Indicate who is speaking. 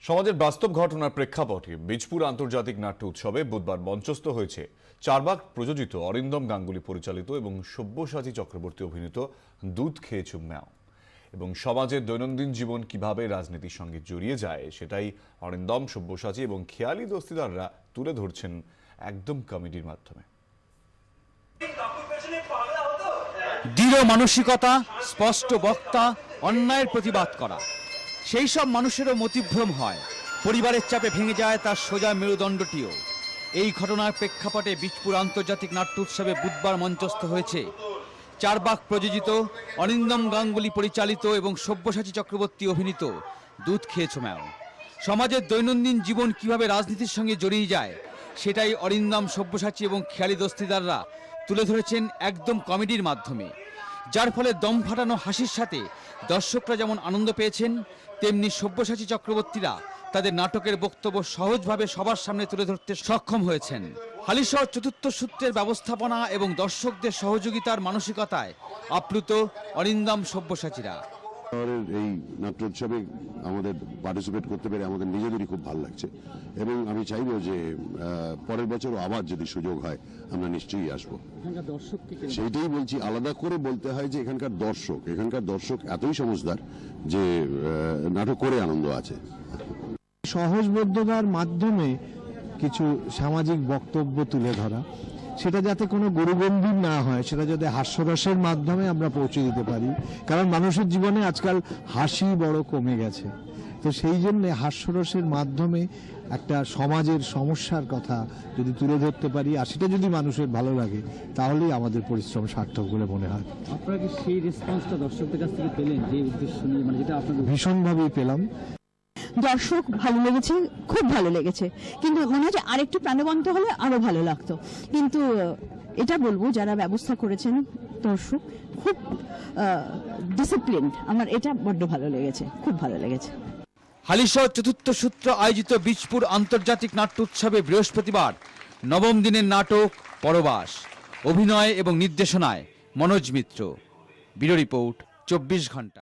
Speaker 1: সমাজের বাস্তব ঘটনার প্রেক্ষাপটে বীজপুর আন্তর্জাতিক নাট্য উৎসবে বুধবার মঞ্চস্থ হয়েছে চারবাগ প্রযোজিত অরিন্দম গাঙ্গুলি পরিচালিত এবং সব্যসাচী চক্রবর্তী অভিনীত দুধ খেয়েছো ম্যাও। এবং সমাজের দৈনন্দিন জীবন কিভাবে রাজনীতির সঙ্গে জড়িয়ে যায় সেটাই অরিন্দম, সব্যসাচী এবং খেয়ালি দস্তিদাররা তুলে ধরছেন একদম কমেডির মাধ্যমে।
Speaker 2: দৃঢ় মানসিকতা, স্পষ্ট বক্তা, অন্যায়ের প্রতিবাদ করা, সেই সব মানুষেরও মতিভ্রম হয়, পরিবারের চাপে ভেঙে যায় তার সোজা মেরুদণ্ডটিও। এই ঘটনার প্রেক্ষাপটে বীজপুর আন্তর্জাতিক নাট্য উৎসবে বুধবার মঞ্চস্থ হয়েছে চারবাগ প্রযোজিত, অরিন্দম গাঙ্গুলি পরিচালিত এবং সব্যসাচী চক্রবর্তী অভিনীত দুধ খেয়েছো ম্যাও। সমাজের দৈনন্দিন জীবন কিভাবে রাজনীতির সঙ্গে জড়িয়ে যায় সেটাই অরিন্দম, সব্যসাচী এবং খেয়ালি দস্তিদাররা তুলে ধরেছেন একদম কমেডির মাধ্যমে, যার ফলে দম ফাটানো হাসির সাথে দর্শকরা যেমন আনন্দ পেয়েছেন, তেমনি সব্যসাচী চক্রবর্তীরা তাদের নাটকের বক্তব্য সহজভাবে সবার সামনে তুলে ধরতে সক্ষম হয়েছেন। হালিশহর চতুর্থ সূত্রের ব্যবস্থাপনা এবং দর্শকদের সহযোগিতার মানসিকতায় আপ্লুত অরিন্দম, সব্যসাচীরা।
Speaker 3: এই নাট্যোৎসবে আমাদের পার্টিসিপেট করতে পেরে আমাদের নিজেদেরই খুব ভালো লাগছে এবং আমি চাইবো যে পরের বছর আবার যদি সুযোগ হয় আমরা নিশ্চয়ই আসবো। সেইটাই বলছি, আলাদা করে বলতে হয় যে এখানকার দর্শক এতই সমঝদার যে নাটক করে আনন্দ আছে।
Speaker 4: সহজবোধ্যতার মাধ্যমে কিছু সামাজিক বক্তব্য তুলে ধরা, সেটা যাতে কোনো গুরুগম্ভীর না হয়, সেটা যাতে হাস্যরসের মাধ্যমে আমরা পৌঁছে দিতে পারি। কারণ মানুষের জীবনে আজকাল হাসি বড় কমে গেছে, তো সেই জন্য হাস্যরসের মাধ্যমে একটা সমাজের সমস্যার কথা যদি তুলে ধরতে পারি আর সেটা যদি মানুষের ভালো লাগে তাহলেই আমাদের পরিশ্রম সার্থক বলে মনে হয়।
Speaker 5: আপনারা কি সেই রেসপন্সটা দর্শকদের কাছ থেকে পেলেন যে উদ্দেশ্য নিয়ে, মানে যেটা আপনাদের?
Speaker 4: ভীষণভাবেই পেলাম।
Speaker 6: দর্শক ভালো লেগেছে, খুব ভালো লেগেছে, কিন্তু মনে হচ্ছে আরেকটু প্রাণবন্ত হলে আরো ভালো লাগতো। কিন্তু এটা বলবো যারা ব্যবস্থা করেছেন দর্শক খুব ডিসিপ্লিন, আমার এটা বড্ড ভালো লেগেছে, খুব ভালো লেগেছে।
Speaker 2: হালিশহর চতুর্থ সূত্র আয়োজিত বীজপুর আন্তর্জাতিক নাট্য উৎসবে বৃহস্পতিবার নবম দিনের নাটক পরবাস। অভিনয় এবং নির্দেশনায় মনোজ মিত্র। ব্যুরো রিপোর্ট, 24 ঘন্টা।